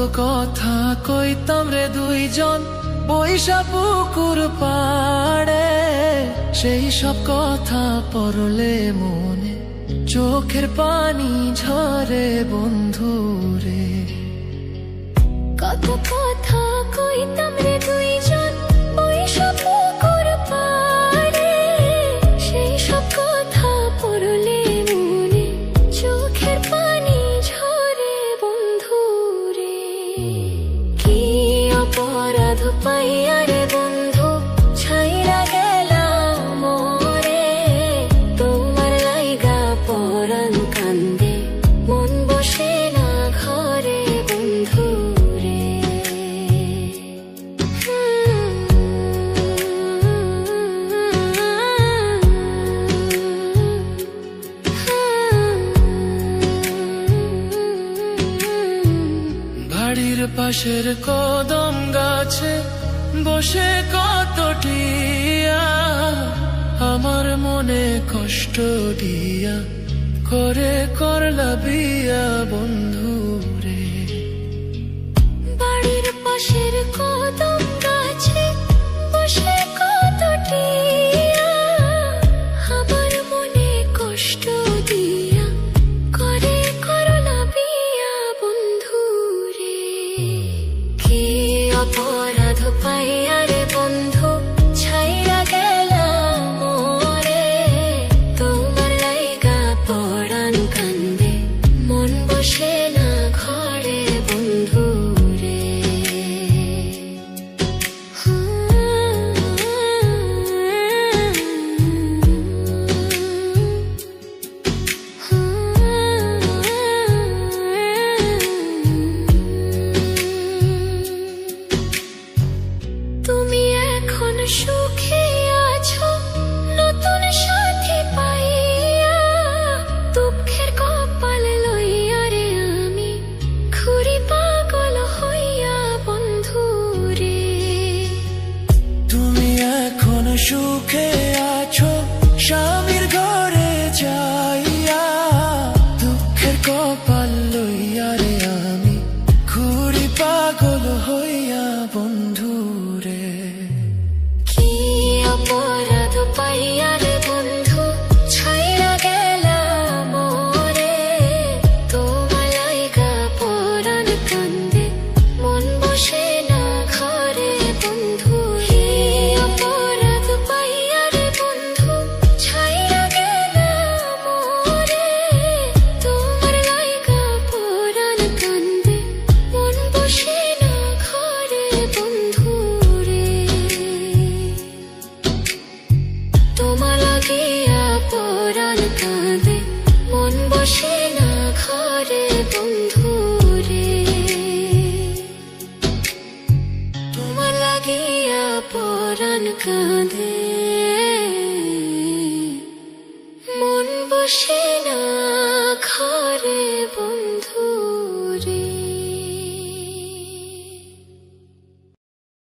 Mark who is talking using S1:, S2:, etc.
S1: কথা কইতাম রে দুইজন বৈশা পুকুর পাড়ে, সেই সব কথা পড়লে মনে চোখের পানি ঝরে বন্ধু রে।
S2: কত কথা কইতাম রে দুইজন বৈশা পুকুর পাড়ে, সেই সব কথা পড়লে মনে চোখের পানি ঝরে বন্ধু রে। কি অপরাধ পাইয়া রে বন্ধু ছাইরা গেলাম মোরে, তোমার লাইগা পরাণ কান্দে মন বসে না ঘরে বন্ধু রে।
S1: বাড়ির পাশের কদম গাছে বসে কত টিয়া, আমার মনে কষ্ট দিয়া করে করলা বিয়া বন্ধু রে।
S2: বাড়ির পাশের কদম গাছে বসে কত টিয়া, আমার মনে কষ্ট দিয়া করে করলা বিয়া বন্ধু রে। কি অপরাধ পাইয়া রে বন্ধু ছাইরা গেলাম মোরে, তোমার লাইগা পরাণ কান্দে মন বসে না ঘরে বন্ধু রে। তুমি এখন সুখে আছো নতুন সাথী পাইয়া, দুঃখের কপাল লইয়া রে আমি ঘুরি পাগল হইয়া বন্ধু রে।
S1: তুমি এখন সুখে আছো স্বামীর ঘরে যাইয়া, দুঃখের কপাল লইয়া রে আমি ঘুরি পাগল হইয়া বন্ধু রে।
S2: কি অপরাধ পাইয়া রে বন্ধু ছাইরা গেলাম মোরে, তোমার লাইগা পরাণ কান্দে মন বসে না ঘরে বন্ধু। কি অপরাধ পাইয়া রে বন্ধু ছাইরা গেলাম মোরে, তোমার লাইগা পরাণ কান্দে মন বসে না ঘরে বন্ধু রে। তোমার লাগিয়া পরাণ কাঁদে মন বসে না ঘরে বন্ধু রে। তোমার লাগিয়া পরাণ কাঁদে মন বসে